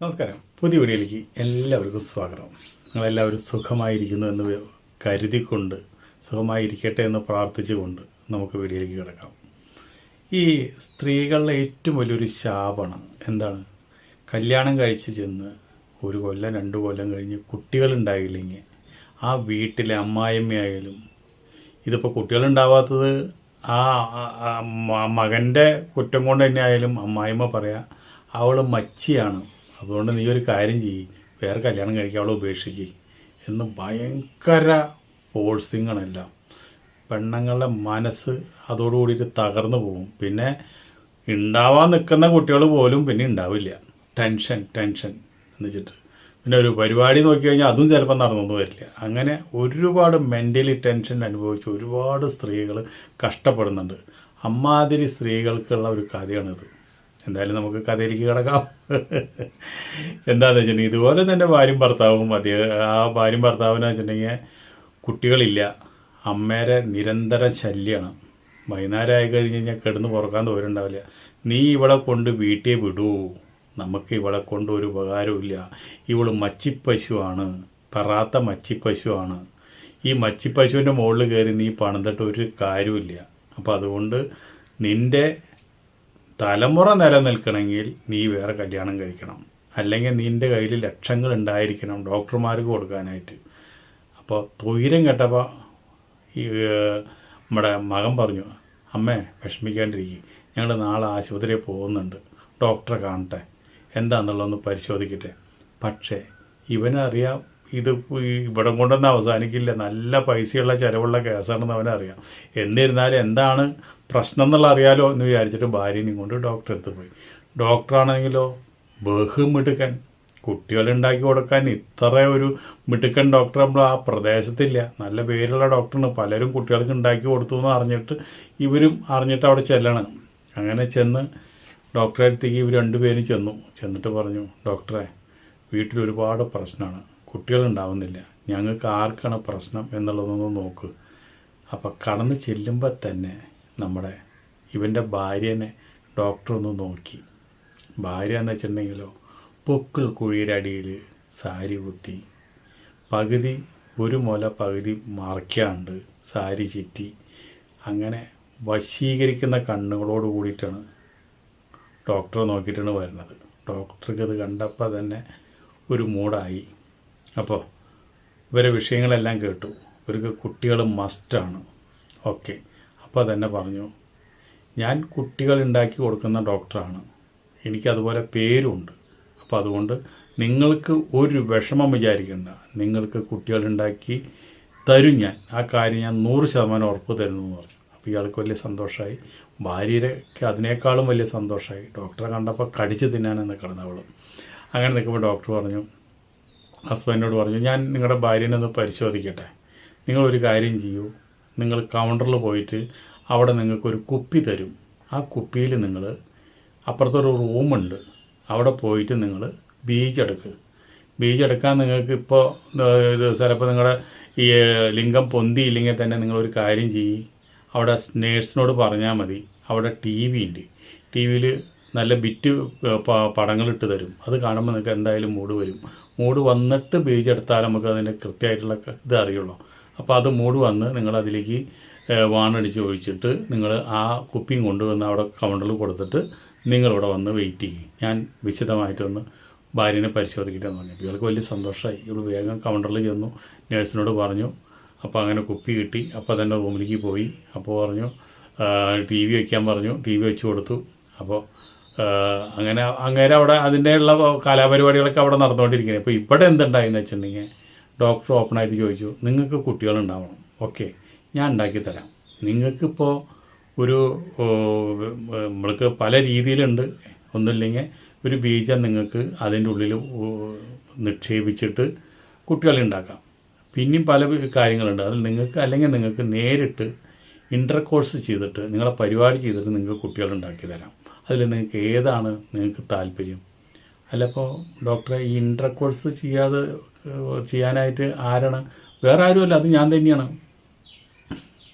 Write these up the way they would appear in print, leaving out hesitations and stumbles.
നമസ്കാരം. പുതിയ വീഡിയോയിലേക്ക് എല്ലാവർക്കും സ്വാഗതം. നിങ്ങളെല്ലാവരും സുഖമായിരിക്കുന്നു എന്ന് കരുതിക്കൊണ്ട്, സുഖമായിരിക്കട്ടെ എന്ന് പ്രാർത്ഥിച്ചുകൊണ്ട് നമുക്ക് വീഡിയോയിലേക്ക് കിടക്കാം. ഈ സ്ത്രീകളുടെ ഏറ്റവും വലിയൊരു ശാപമാണ് എന്താണ്? കല്യാണം കഴിച്ച് ചെന്ന് 1 കൊല്ലം 2 കൊല്ലം കഴിഞ്ഞ് കുട്ടികളുണ്ടായില്ലെങ്കിൽ ആ വീട്ടിലെ അമ്മായിയമ്മയായാലും, ഇതിപ്പോൾ കുട്ടികളുണ്ടാവാത്തത് മകൻ്റെ കുറ്റം കൊണ്ട് തന്നെ ആയാലും അമ്മായിമ്മ പറയാം അവൾ മച്ചിയാണ്, അതുകൊണ്ട് നീ ഒരു കാര്യം ചെയ്യ്, വേറെ കല്യാണം കഴിക്കുക, അവളെ ഉപേക്ഷിക്കുക എന്ന് ഭയങ്കര ഫോഴ്സിങ്ങാണെല്ലാം. പെണ്ണുങ്ങളുടെ മനസ്സ് അതോടുകൂടിയിട്ട് തകർന്നു പോകും. പിന്നെ ഉണ്ടാവാൻ നിൽക്കുന്ന കുട്ടികൾ പോലും പിന്നെ ഉണ്ടാവില്ല. ടെൻഷൻ എന്ന് വെച്ചിട്ട് പിന്നെ ഒരു പരിപാടി നോക്കി കഴിഞ്ഞാൽ അതും ചിലപ്പോൾ നടന്നൊന്നും വരില്ല. അങ്ങനെ ഒരുപാട് മെൻ്റലി ടെൻഷൻ അനുഭവിച്ച് ഒരുപാട് സ്ത്രീകൾ കഷ്ടപ്പെടുന്നുണ്ട്. അമ്മാതിരി സ്ത്രീകൾക്കുള്ള ഒരു കഥയാണിത്. എന്തായാലും നമുക്ക് കഥയിലേക്ക് കിടക്കാം. എന്താണെന്ന് വെച്ചിട്ടുണ്ടെങ്കിൽ ഇതുപോലെ തന്നെ ഭാര്യയും ഭർത്താവും ഭാര്യയും ഭർത്താവിനെ വെച്ചിട്ടുണ്ടെങ്കിൽ കുട്ടികളില്ല, അമ്മേരെ നിരന്തര ശല്യമാണ്. വൈകുന്നേരം ആയി കഴിഞ്ഞ് കഴിഞ്ഞാൽ കിടന്ന് പുറക്കാൻ തോരുണ്ടാവില്ല. നീ ഇവളെ കൊണ്ട് വീട്ടിൽ വിടൂ, നമുക്ക് ഇവളെ കൊണ്ട് ഒരു ഉപകാരമില്ല, ഇവൾ മച്ചിപ്പശുവാണ്, പറാത്ത മച്ചിപ്പശുവാണ്, ഈ മച്ചിപ്പശുവിൻ്റെ മുകളിൽ കയറി നീ പണിതിട്ട് ഒരു കാര്യമില്ല. അപ്പോൾ അതുകൊണ്ട് നിൻ്റെ തലമുറ നിലനിൽക്കണമെങ്കിൽ നീ വേറെ കല്യാണം കഴിക്കണം, അല്ലെങ്കിൽ നിൻ്റെ കയ്യിൽ ലക്ഷങ്ങൾ ഉണ്ടായിരിക്കണം ഡോക്ടർമാർക്ക് കൊടുക്കാനായിട്ട്. അപ്പോൾ തൊയിരം കേട്ടപ്പോൾ ഈ നമ്മുടെ മകൻ പറഞ്ഞു, അമ്മേ വിഷമിക്കാണ്ടിരിക്കും, ഞങ്ങൾ നാളെ ആശുപത്രിയിൽ പോകുന്നുണ്ട്, ഡോക്ടറെ കാണട്ടെ, എന്താണെന്നുള്ളതൊന്ന് പരിശോധിക്കട്ടെ. പക്ഷേ ഇവനറിയാം ഇത് ഇവിടെ കൊണ്ടൊന്നും അവസാനിക്കില്ല, നല്ല പൈസയുള്ള ചിലവുള്ള കേസാണെന്ന് അവനറിയാം. എന്നിരുന്നാലും എന്താണ് പ്രശ്നം എന്നുള്ള അറിയാലോ എന്ന് വിചാരിച്ചിട്ട് ഭാര്യനെയും കൊണ്ട് ഡോക്ടറെ അടുത്ത് പോയി. ഡോക്ടറാണെങ്കിലോ ബഹുമിടുക്കൻ, കുട്ടികളുണ്ടാക്കി കൊടുക്കാൻ ഇത്ര ഒരു മിടുക്കൻ ഡോക്ടർ നമ്മൾ ആ പ്രദേശത്തില്ല. നല്ല പേരുള്ള ഡോക്ടറാണ്, പലരും കുട്ടികൾക്ക് ഉണ്ടാക്കി കൊടുത്തു എന്ന് അറിഞ്ഞിട്ട് ഇവരും അറിഞ്ഞിട്ട് അവിടെ ചെല്ലണം. അങ്ങനെ ചെന്ന് ഡോക്ടറെ അടുത്തേക്ക് ഇവർ 2 പേരും ചെന്നിട്ട് പറഞ്ഞു, ഡോക്ടറെ വീട്ടിൽ ഒരുപാട് പ്രശ്നമാണ്, കുട്ടികളുണ്ടാവുന്നില്ല, ഞങ്ങൾക്ക് ആർക്കാണ് പ്രശ്നം എന്നുള്ളതൊന്ന് നോക്ക്. അപ്പോൾ കടന്ന് ചെല്ലുമ്പോൾ തന്നെ നമ്മുടെ ഇവൻ്റെ ഭാര്യനെ ഡോക്ടർ ഒന്ന് നോക്കി. ഭാര്യ എന്ന് വെച്ചിട്ടുണ്ടെങ്കിലോ പൊക്കിൾ കുഴിയുടെ അടിയിൽ സാരി കുത്തി, പകുതി ഒരു മുല പകുതി മറയ്ക്കാണ്ട് സാരി ചുറ്റി, അങ്ങനെ വശീകരിക്കുന്ന കണ്ണുകളോട് കൂടിയിട്ടാണ് ഡോക്ടറെ നോക്കിയിട്ടാണ് വരുന്നത്. ഡോക്ടർക്ക് അത് കണ്ടപ്പോൾ തന്നെ ഒരു മൂടായി. അപ്പോൾ ഇവരെ വിഷയങ്ങളെല്ലാം കേട്ടു. ഇവർക്ക് കുട്ടികൾ മസ്റ്റാണ്. ഓക്കെ, അപ്പോൾ തന്നെ പറഞ്ഞു, ഞാൻ കുട്ടികൾ ഉണ്ടാക്കി കൊടുക്കുന്ന ഡോക്ടറാണ്, എനിക്കതുപോലെ പേരുണ്ട്. അപ്പോൾ അതുകൊണ്ട് നിങ്ങൾക്ക് ഒരു വിഷമം വിചാരിക്കേണ്ട, നിങ്ങൾക്ക് കുട്ടികളുണ്ടാക്കി തരും ഞാൻ, ആ കാര്യം ഞാൻ 100% ഉറപ്പ് തരുന്നു എന്ന് പറഞ്ഞു. അപ്പോൾ ഇയാൾക്ക് വലിയ സന്തോഷമായി. ഭാര്യയ്ക്ക് അതിനേക്കാളും വലിയ സന്തോഷമായി. ഡോക്ടറെ കണ്ടപ്പോൾ കടിച്ച് തിന്നാനെന്ന് കിടന്നവൾ. അങ്ങനെ നിൽക്കുമ്പോൾ ഡോക്ടർ പറഞ്ഞു, ഹസ്ബൻഡിനോട് പറഞ്ഞു, ഞാൻ നിങ്ങളുടെ ഭാര്യനെ ഒന്ന് പരിശോധിക്കട്ടെ, നിങ്ങളൊരു കാര്യം ചെയ്യൂ, നിങ്ങൾ കൗണ്ടറിൽ പോയിട്ട് അവിടെ നിങ്ങൾക്കൊരു കുപ്പി തരും, ആ കുപ്പിയിൽ നിങ്ങൾ അപ്പുറത്തൊരു റൂമുണ്ട്, അവിടെ പോയിട്ട് നിങ്ങൾ ബീജെടുക്കാൻ നിങ്ങൾക്ക് ഇപ്പോൾ ഇത് ചിലപ്പോൾ നിങ്ങളുടെ ഈ ലിംഗം പൊന്തിയില്ലെങ്കിൽ തന്നെ നിങ്ങളൊരു കാര്യം ചെയ്യും, അവിടെ നേഴ്സിനോട് പറഞ്ഞാൽ മതി, അവിടെ ടി വി ഉണ്ട്, ടി വിയിൽ നല്ല ബിറ്റ് പടങ്ങളിട്ട് തരും, അത് കാണുമ്പോൾ നിങ്ങൾക്ക് എന്തായാലും മൂഡ് വരും, മൂഡ് വന്നിട്ട് ബീജെടുത്താൽ നമുക്ക് അതിൻ്റെ കൃത്യമായിട്ടുള്ള ഇത് അറിയുള്ളൂ. അപ്പോൾ അത് മൂഡ് വന്ന് നിങ്ങളതിലേക്ക് വാണടിച്ച് ഒഴിച്ചിട്ട് നിങ്ങൾ ആ കുപ്പിയും കൊണ്ടുവന്ന് അവിടെ കൗണ്ടറിൽ കൊടുത്തിട്ട് നിങ്ങളിവിടെ വന്ന് വെയിറ്റ് ചെയ്യും, ഞാൻ വിശദമായിട്ടൊന്ന് ഭാര്യനെ പരിശോധിക്കട്ടെന്ന് പറഞ്ഞു. ഇയാൾക്ക് വലിയ സന്തോഷമായി. ഇവൾ വേഗം കൗണ്ടറിൽ ചെന്നു, നേഴ്സിനോട് പറഞ്ഞു. അപ്പോൾ അങ്ങനെ കുപ്പി കിട്ടി. അപ്പോൾ തന്നെ റൂമിലേക്ക് പോയി. അപ്പോൾ പറഞ്ഞു ടി വി വയ്ക്കാൻ പറഞ്ഞു, ടി വി വെച്ച് കൊടുത്തു. അപ്പോൾ അങ്ങനെ അവിടെ അതിൻ്റെ ഉള്ള കലാപരിപാടികളൊക്കെ അവിടെ നടന്നുകൊണ്ടിരിക്കുന്നത്. ഇപ്പോൾ ഇവിടെ എന്തുണ്ടായെന്ന് വെച്ചിട്ടുണ്ടെങ്കിൽ ഡോക്ടർ ഓപ്പണായിട്ട് ചോദിച്ചു, നിങ്ങൾക്ക് കുട്ടികളുണ്ടാവണം, ഓക്കെ ഞാൻ ഉണ്ടാക്കി തരാം, നിങ്ങൾക്കിപ്പോൾ ഒരു നമ്മൾക്ക് പല രീതിയിലുണ്ട്, ഒന്നുമില്ലെങ്കിൽ ഒരു ബീജം നിങ്ങൾക്ക് അതിൻ്റെ ഉള്ളിൽ നിക്ഷേപിച്ചിട്ട് കുട്ടികളുണ്ടാക്കാം, പിന്നെയും പല കാര്യങ്ങളുണ്ട്, അതിൽ നിങ്ങൾക്ക് അല്ലെങ്കിൽ നിങ്ങൾക്ക് നേരിട്ട് ഇൻ്റർകോഴ്സ് ചെയ്തിട്ട് നിങ്ങളെ പരിപാടി ചെയ്തിട്ട് നിങ്ങൾക്ക് കുട്ടികളുണ്ടാക്കി തരാം, അതിൽ നിങ്ങൾക്ക് ഏതാണ് നിങ്ങൾക്ക് താല്പര്യം. അല്ലപ്പോൾ ഡോക്ടറെ ഈ ഇൻ്റർകോഴ്സ് ചെയ്യാനായിട്ട് ആരാണ്? വേറെ ആരുമല്ല, അത് ഞാൻ തന്നെയാണ്,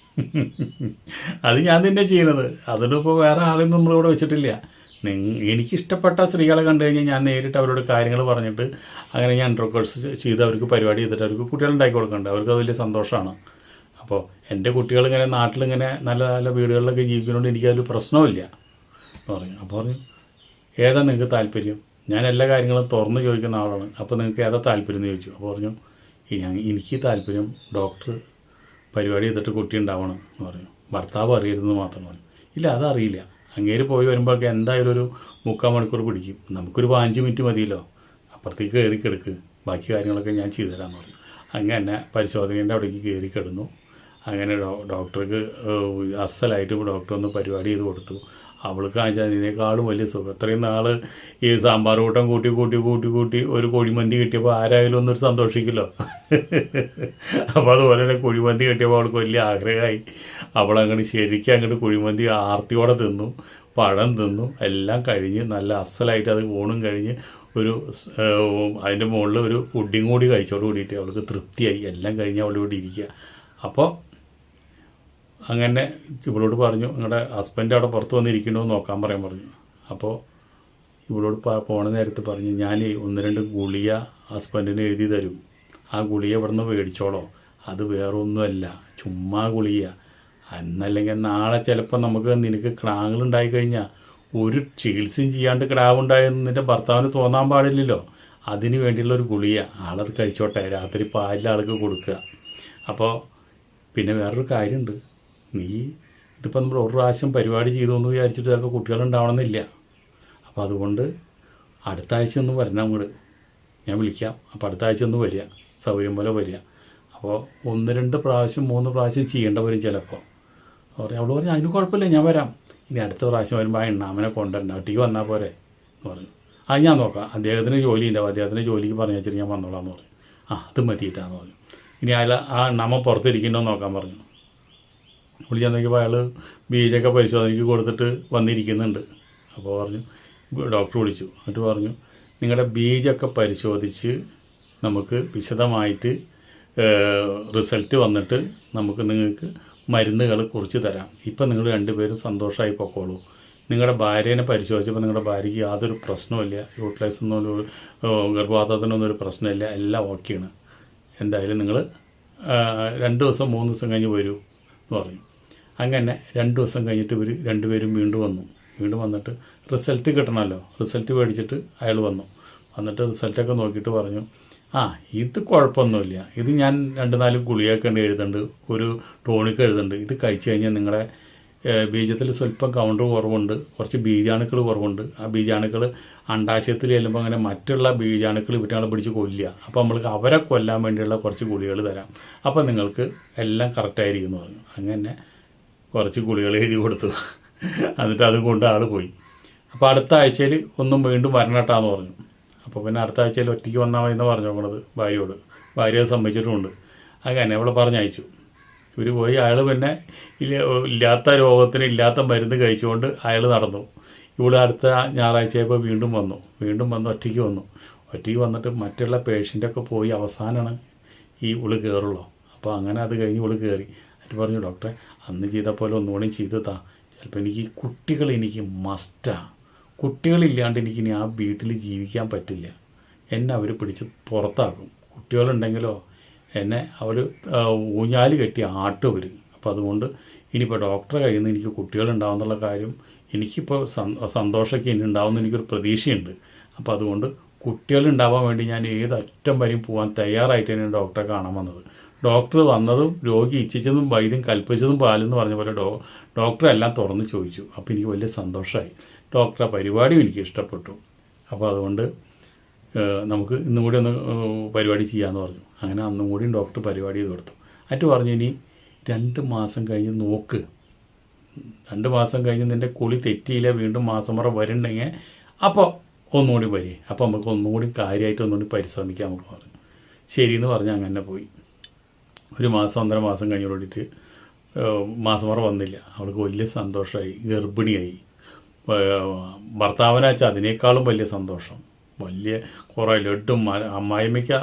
അത് ഞാൻ തന്നെ ചെയ്യുന്നത്, അതിനിപ്പോൾ വേറെ ആളെയും നമ്മളിവിടെ വെച്ചിട്ടില്ല, എനിക്കിഷ്ടപ്പെട്ട സ്ത്രീകളെ കണ്ടു കഴിഞ്ഞാൽ ഞാൻ നേരിട്ട് അവരോട് കാര്യങ്ങൾ പറഞ്ഞിട്ട് അങ്ങനെ ഞാൻ ഇൻട്രോക്കേഴ്സ് ചെയ്ത് അവർക്ക് പരിപാടി ചെയ്തിട്ട് അവർക്ക് കുട്ടികളുണ്ടാക്കി കൊടുക്കുന്നുണ്ട്. അവർക്ക് അത് വലിയ സന്തോഷമാണ്. അപ്പോൾ എൻ്റെ കുട്ടികളിങ്ങനെ നാട്ടിലിങ്ങനെ നല്ല നല്ല വീടുകളിലൊക്കെ ജീവിക്കുന്നതുകൊണ്ട് എനിക്കതൊരു പ്രശ്നമില്ല എന്ന് പറഞ്ഞു. അപ്പോൾ പറഞ്ഞു ഏതാ നിങ്ങൾക്ക് താല്പര്യം? ഞാൻ എല്ലാ കാര്യങ്ങളും തുറന്ന് ചോദിക്കുന്ന ആളാണ്. അപ്പോൾ നിങ്ങൾക്ക് ഏതാ താല്പര്യം എന്ന് ചോദിച്ചു. അപ്പോൾ പറഞ്ഞു എനിക്ക് താല്പര്യം ഡോക്ടർ പരിപാടി ചെയ്തിട്ട് കുട്ടി ഉണ്ടാവണം എന്ന് പറഞ്ഞു. ഭർത്താവ് അറിയരുതെന്ന് മാത്രം പറഞ്ഞു. ഇല്ല അതറിയില്ല, അങ്ങേര് പോയി വരുമ്പോഴേക്ക് എന്തായാലും ഒരു 3/4 മണിക്കൂർ പിടിക്കും, നമുക്കൊരു 5 മിനിറ്റ് മതിയല്ലോ, അപ്പുറത്തേക്ക് കയറി കിടക്ക്, ബാക്കി കാര്യങ്ങളൊക്കെ ഞാൻ ചെയ്തു തരാമെന്ന് പറഞ്ഞു. അങ്ങനെ പരിശോധനേൻ്റെ അവിടേക്ക് കയറി കിടന്നു. അങ്ങനെ ഡോക്ടർക്ക് അസലായിട്ട് ഡോക്ടർ ഒന്ന് പരിപാടി ചെയ്ത് കൊടുത്തു. അവൾക്ക് അതിനേക്കാളും വലിയ സുഖം. ഇത്രയും നാൾ ഈ സാമ്പാർ കൂട്ടം കൂട്ടി കൂട്ടി കൂട്ടി കൂട്ടി ഒരു കുഴിമന്തി കിട്ടിയപ്പോൾ ആരായാലും ഒന്നൊരു സന്തോഷിക്കുമല്ലോ. അപ്പോൾ അതുപോലെ തന്നെ കുഴിമന്തി കിട്ടിയപ്പോൾ അവൾക്ക് വലിയ ആഗ്രഹമായി. അവളങ്ങോട്ട് ശരിക്കും അങ്ങോട്ട് കുഴിമന്തി ആർത്തിയോടെ തിന്നു, പഴം തിന്നു, എല്ലാം കഴിഞ്ഞ് നല്ല അസലായിട്ട് അത് ഊണും കഴിഞ്ഞ് ഒരു അതിൻ്റെ മുകളിൽ ഒരു പുഡിങ് കൂടി കഴിച്ചോട് കൂടിയിട്ട് അവൾക്ക് തൃപ്തിയായി. എല്ലാം കഴിഞ്ഞ് അവളിവിടെ ഇരിക്കുക. അപ്പോൾ അങ്ങനെ ഇവളോട് പറഞ്ഞു നിങ്ങളുടെ ഹസ്ബൻഡ് അവിടെ പുറത്ത് വന്നിരിക്കണോ നോക്കാൻ പറഞ്ഞു. അപ്പോൾ ഇവളോട് പോണ നേരത്ത് പറഞ്ഞു ഞാൻ 1-2 ഗുളിക ഹസ്ബൻഡിന് എഴുതി തരും, ആ ഗുളിക ഇവിടെ നിന്ന് മേടിച്ചോളോ, അത് വേറെ ഒന്നുമല്ല ചുമ്മാ ഗുളിക, എന്നല്ലെങ്കിൽ നാളെ ചിലപ്പോൾ നിനക്ക് ക്രാങ്ങളുണ്ടായി കഴിഞ്ഞാൽ ഒരു ചികിത്സയും ചെയ്യാണ്ട് ക്രാവുണ്ടായെന്ന് നിൻ്റെ ഭർത്താവിന് തോന്നാൻ പാടില്ലല്ലോ, അതിന് വേണ്ടിയുള്ളൊരു ഗുളിക, ആളത് കഴിച്ചോട്ടെ, രാത്രി പാലിൽ ആൾക്ക് കൊടുക്കുക. അപ്പോൾ പിന്നെ വേറൊരു കാര്യമുണ്ട്, നീ ഇതിപ്പോൾ നമ്മൾ ഒരു പ്രാവശ്യം പരിപാടി ചെയ്തോന്ന് വിചാരിച്ചിട്ട് ചിലപ്പോൾ കുട്ടികളുണ്ടാവണമെന്നില്ല. അപ്പോൾ അതുകൊണ്ട് അടുത്ത ആഴ്ച ഒന്ന് വരണം അങ്ങോട്ട്, ഞാൻ വിളിക്കാം. അപ്പോൾ അടുത്ത ആഴ്ച ഒന്ന് വരിക, സൗകര്യം പോലെ വരിക. അപ്പോൾ 1-2 പ്രാവശ്യം 3 പ്രാവശ്യം ചെയ്യേണ്ട വരും ചിലപ്പോൾ. അവൾ പറഞ്ഞു അതിന് കുഴപ്പമില്ല, ഞാൻ വരാം, ഇനി അടുത്ത പ്രാവശ്യം വരുമ്പോൾ ആ എണ്ണാമനെ കൊണ്ടുവരണ്ട, ഒറ്റയ്ക്ക് വന്നാൽ പോരെ എന്ന് പറഞ്ഞു. അത് ഞാൻ നോക്കാം, അദ്ദേഹത്തിന് ജോലി ഉണ്ടാവും, അദ്ദേഹത്തിന് ജോലിക്ക് പറഞ്ഞു വെച്ചിട്ട് ഞാൻ വന്നോളാം എന്ന് പറഞ്ഞു. അത് മതിയിട്ടാന്ന് പറഞ്ഞു. ഇനി ആ എണ്ണാമ പുറത്തിരിക്കണ്ടോ നോക്കാൻ പറഞ്ഞു. വിളിച്ചാൽ നോക്കിയപ്പോൾ അയാൾ ബീജൊക്കെ പരിശോധനയ്ക്ക് കൊടുത്തിട്ട് വന്നിരിക്കുന്നുണ്ട്. അപ്പോൾ പറഞ്ഞു, ഡോക്ടർ വിളിച്ചു, എന്നിട്ട് പറഞ്ഞു നിങ്ങളുടെ ബീജൊക്കെ പരിശോധിച്ച് നമുക്ക് വിശദമായിട്ട് റിസൾട്ട് വന്നിട്ട് നിങ്ങൾക്ക് മരുന്നുകൾ കുറിച്ച് തരാം. ഇപ്പം നിങ്ങൾ 2 പേരും സന്തോഷമായി പൊക്കോളൂ. നിങ്ങളുടെ ഭാര്യേനെ പരിശോധിച്ചപ്പോൾ നിങ്ങളുടെ ഭാര്യയ്ക്ക് യാതൊരു പ്രശ്നമില്ല, യൂട്ടിലൈസൊന്നും ഗർഭപാത്രത്തിനൊന്നും ഒരു പ്രശ്നമില്ല, എല്ലാം ഓക്കെയാണ്. എന്തായാലും നിങ്ങൾ 2 ദിവസം 3 ദിവസം കഴിഞ്ഞ് വരൂ എന്ന് പറഞ്ഞു. അങ്ങനെ 2 ദിവസം കഴിഞ്ഞിട്ട് ഇവർ 2 പേരും വീണ്ടും വന്നിട്ട് റിസൾട്ട് കിട്ടണമല്ലോ, റിസൾട്ട് മേടിച്ചിട്ട് അയാൾ വന്നിട്ട് റിസൾട്ടൊക്കെ നോക്കിയിട്ട് പറഞ്ഞു ഇത് കുഴപ്പമൊന്നുമില്ല, ഇത് ഞാൻ 2-4 ഗുളികയൊക്കെ ഉണ്ട് എഴുതുന്നുണ്ട്, ഒരു ടോണിക്ക് എഴുതുന്നുണ്ട്, ഇത് കഴിച്ചു കഴിഞ്ഞാൽ നിങ്ങളുടെ ബീജത്തിൽ സ്വല്പം കൗണ്ടർ കുറവുണ്ട്, കുറച്ച് ബീജാണുക്കൾ കുറവുണ്ട്, ആ ബീജാണുക്കൾ അണ്ടാശയത്തിൽ ചെല്ലുമ്പോൾ അങ്ങനെ മറ്റുള്ള ബീജാണുക്കൾ ഇവറ്റങ്ങളെ പിടിച്ച് കൊല്ലുക, അപ്പോൾ നമ്മൾക്ക് അവരെ കൊല്ലാൻ വേണ്ടിയുള്ള കുറച്ച് ഗുളികൾ തരാം, അപ്പോൾ നിങ്ങൾക്ക് എല്ലാം കറക്റ്റായിരിക്കും എന്ന് പറഞ്ഞു. അങ്ങനെ കുറച്ച് ഗുളികൾ എഴുതി കൊടുത്തു. എന്നിട്ട് അതും കൊണ്ട് ആൾ പോയി. അപ്പോൾ അടുത്ത ആഴ്ചയിൽ ഒന്നും വീണ്ടും വരണട്ടാന്ന് പറഞ്ഞു. അപ്പോൾ പിന്നെ അടുത്ത ആഴ്ചയിൽ ഒറ്റയ്ക്ക് വന്നാൽ മതി എന്ന് പറഞ്ഞു നോക്കണത് ഭാര്യയോട്. ഭാര്യ സമ്മതിച്ചിട്ടുമുണ്ട്. അങ്ങനെ അവളെ പറഞ്ഞയച്ചു. ഇവർ പോയി. അയാൾ പിന്നെ ഇല്ലാത്ത രോഗത്തിന് ഇല്ലാത്ത മരുന്ന് കഴിച്ചുകൊണ്ട് അയാൾ നടന്നു. ഇവിടെ അടുത്ത ഞായറാഴ്ചയായപ്പോൾ വീണ്ടും വന്നു ഒറ്റയ്ക്ക് വന്നിട്ട് മറ്റുള്ള പേഷ്യൻ്റൊക്കെ പോയി അവസാനമാണ് ഈ ഉളി കയറുള്ളൂ. അപ്പോൾ അങ്ങനെ അത് കഴിഞ്ഞ് ഉളി കയറി. എന്നിട്ട് പറഞ്ഞു ഡോക്ടറെ അന്ന് ചെയ്ത പോലെ ഒന്നുകൂടി ചെയ്ത് താ, ചിലപ്പോൾ എനിക്ക് മസ്റ്റാണ്, കുട്ടികളില്ലാണ്ട് എനിക്കിനി ആ വീട്ടിൽ ജീവിക്കാൻ പറ്റില്ല, എന്നെ അവർ പിടിച്ച് പുറത്താക്കും, കുട്ടികളുണ്ടെങ്കിലോ എന്നെ അവർ ഊഞ്ഞാല് കെട്ടി ആട്ടും അവർ. അപ്പോൾ അതുകൊണ്ട് ഇനിയിപ്പോൾ ഡോക്ടറെ കയ്യിൽ നിന്ന് എനിക്ക് കുട്ടികളുണ്ടാവുന്നുള്ള കാര്യം എനിക്കിപ്പോൾ സന്തോഷമൊക്കെ ഇനി ഉണ്ടാവുമെന്ന് എനിക്കൊരു പ്രതീക്ഷയുണ്ട്. അപ്പോൾ അതുകൊണ്ട് കുട്ടികളുണ്ടാവാൻ വേണ്ടി ഞാൻ ഏതറ്റം വരെയും പോകാൻ തയ്യാറായിട്ട് തന്നെയാണ് ഡോക്ടറെ കാണാൻ വന്നത്. ഡോക്ടർ വന്നതും രോഗി ഇച്ഛിച്ചതും വൈദ്യം കൽപ്പിച്ചതും പാലെന്ന് പറഞ്ഞ പോലെ ഡോക്ടറെ എല്ലാം തുറന്ന് ചോദിച്ചു. അപ്പോൾ എനിക്ക് വലിയ സന്തോഷമായി. ഡോക്ടറെ പരിപാടിയും എനിക്ക് ഇഷ്ടപ്പെട്ടു. അപ്പോൾ അതുകൊണ്ട് നമുക്ക് ഇന്നും കൂടി ഒന്ന് പരിപാടി ചെയ്യാമെന്ന് പറഞ്ഞു. അങ്ങനെ അന്നും കൂടിയും ഡോക്ടർ പരിപാടി ചെയ്ത് കൊടുത്തു. എന്നിട്ട് പറഞ്ഞു ഇനി 2 മാസം കഴിഞ്ഞ് നോക്ക്, 2 മാസം കഴിഞ്ഞ് നിൻ്റെ കുളി തെറ്റിയില്ല, വീണ്ടും മാസമുറ വരുന്നുണ്ടെങ്കിൽ അപ്പോൾ ഒന്നുകൂടി വരി, അപ്പോൾ നമുക്ക് ഒന്നുകൂടി കാര്യമായിട്ട് ഒന്നുകൂടി പരിശ്രമിക്കാം നമുക്ക് പറഞ്ഞു. ശരിയെന്ന് പറഞ്ഞ് അങ്ങനെ പോയി. 1 മാസം 1.5 മാസം കഴിഞ്ഞോടിയിട്ട് മാസമുറ വന്നില്ല. അവൾക്ക് വലിയ സന്തോഷമായി, ഗർഭിണിയായി. ഭർത്താവിനാച്ചാൽ അതിനേക്കാളും വലിയ സന്തോഷം. വലിയ കുറേ ലഡും അമ്മായിമ്മയ്ക്ക്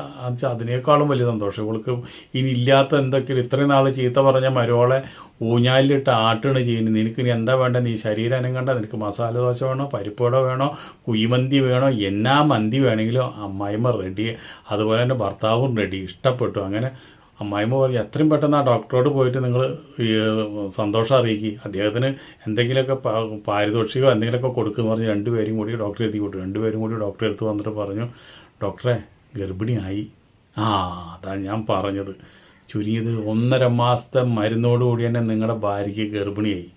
അതിനേക്കാളും വലിയ സന്തോഷം. ഇവൾക്ക് ഇനി ഇല്ലാത്ത എന്തൊക്കെയാണ് ഇത്രയും നാൾ ചീത്ത പറഞ്ഞ മരോളെ ഊഞ്ഞാലിലിട്ട് ആട്ടാണ് ചെയ്യുന്നത്. നിനക്ക് ഇനി എന്താ വേണ്ട, നീ ശരീരം അനങ്ങണ്ട, നിനക്ക് മസാല ദോശ വേണോ, പരിപ്പുവട വേണോ, കുഴിമന്തി വേണോ, എന്നാ മന്തി വേണമെങ്കിലും അമ്മായിമ്മ റെഡി. അതുപോലെ തന്നെ ഭർത്താവും റെഡി. ഇഷ്ടപ്പെട്ടു. അങ്ങനെ അമ്മായിമ്മ പറയും എത്രയും പെട്ടെന്ന് ആ ഡോക്ടറോട് പോയിട്ട് നിങ്ങൾ സന്തോഷം അറിയിക്കുക, അദ്ദേഹത്തിന് എന്തെങ്കിലുമൊക്കെ പാരിതോഷികമോ എന്തെങ്കിലുമൊക്കെ കൊടുക്കുമെന്ന് പറഞ്ഞ് രണ്ടുപേരും കൂടി ഡോക്ടറെ എത്തി കൊടുത്തു. രണ്ടുപേരും കൂടി ഡോക്ടറെ അടുത്ത് വന്നിട്ട് പറഞ്ഞു, ഡോക്ടറെ ഗർഭിണിയായി. അതാണ് ഞാൻ പറഞ്ഞത്, ചുരുങ്ങിയത് 1.5 മാസത്തെ മരുന്നോടുകൂടി തന്നെ നിങ്ങളുടെ ഭാര്യയ്ക്ക് ഗർഭിണിയായി.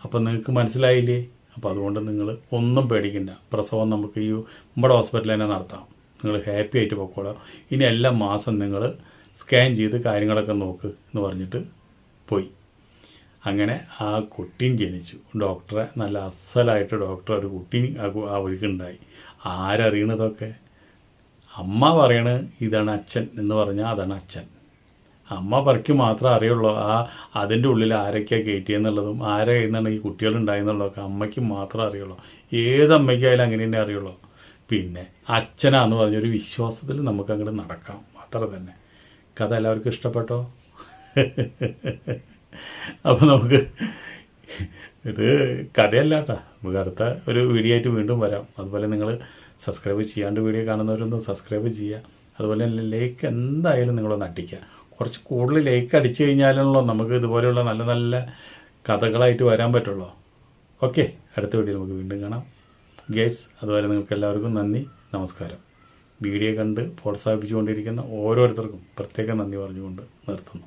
അപ്പം നിങ്ങൾക്ക് മനസ്സിലായില്ലേ? അപ്പോൾ അതുകൊണ്ട് നിങ്ങൾ ഒന്നും പേടിക്കണ്ട, പ്രസവം നമുക്ക് ഈ നമ്മുടെ ഹോസ്പിറ്റലിൽ തന്നെ നടത്താം, നിങ്ങൾ ഹാപ്പി ആയിട്ട് പൊക്കോളാം. ഇനി എല്ലാ മാസം നിങ്ങൾ സ്കാൻ ചെയ്ത് കാര്യങ്ങളൊക്കെ നോക്ക് എന്ന് പറഞ്ഞിട്ട് പോയി. അങ്ങനെ ആ കുട്ടിയും ജനിച്ചു. ഡോക്ടറെ നല്ല അസലായിട്ട് ഡോക്ടർ ഒരു കുട്ടി അവൾക്കുണ്ടായി. ആരറിയണതൊക്കെ? അമ്മ പറയണ ഇതാണ് അച്ഛൻ എന്ന് പറഞ്ഞാൽ അതാണ് അച്ഛൻ. അമ്മ പറയ്ക്ക് മാത്രമേ അറിയുള്ളൂ അതിൻ്റെ ഉള്ളിൽ ആരൊക്കെയാണ് കയറ്റിയെന്നുള്ളതും ആരെ കയ്യിൽ ഈ കുട്ടികളുണ്ടായെന്നുള്ളതൊക്കെ അമ്മയ്ക്ക് മാത്രമേ അറിയുള്ളൂ. ഏതമ്മയ്ക്കായാലും അങ്ങനെ തന്നെ അറിയുള്ളൂ. പിന്നെ അച്ഛനാന്ന് പറഞ്ഞൊരു വിശ്വാസത്തിൽ നമുക്കങ്ങോട്ട് നടക്കാം, അത്ര തന്നെ. കഥ എല്ലാവർക്കും ഇഷ്ടപ്പെട്ടോ? അപ്പോൾ നമുക്ക് ഇത് കഥയല്ല കേട്ടോ, നമുക്ക് അടുത്ത ഒരു വീഡിയോ ആയിട്ട് വീണ്ടും വരാം. അതുപോലെ നിങ്ങൾ സബ്സ്ക്രൈബ് ചെയ്യാണ്ട് വീഡിയോ കാണുന്നവരൊന്ന് സബ്സ്ക്രൈബ് ചെയ്യുക. അതുപോലെ തന്നെ ലൈക്ക് എന്തായാലും നിങ്ങളൊന്ന് അടിക്കുക. കുറച്ച് കൂടുതൽ ലൈക്ക് അടിച്ചു കഴിഞ്ഞാലുള്ളൂ നമുക്ക് ഇതുപോലെയുള്ള നല്ല നല്ല കഥകളായിട്ട് വരാൻ പറ്റുള്ളൂ. ഓക്കെ, അടുത്ത വീഡിയോയിൽ നമുക്ക് വീണ്ടും കാണാം ഗേറ്റ്സ്. അതുപോലെ നിങ്ങൾക്ക് എല്ലാവർക്കും നന്ദി, നമസ്കാരം. വീഡിയോ കണ്ട് പ്രോത്സാഹിപ്പിച്ചുകൊണ്ടിരിക്കുന്ന ഓരോരുത്തർക്കും പ്രത്യേകം നന്ദി പറഞ്ഞുകൊണ്ട് നിർത്തുന്നു.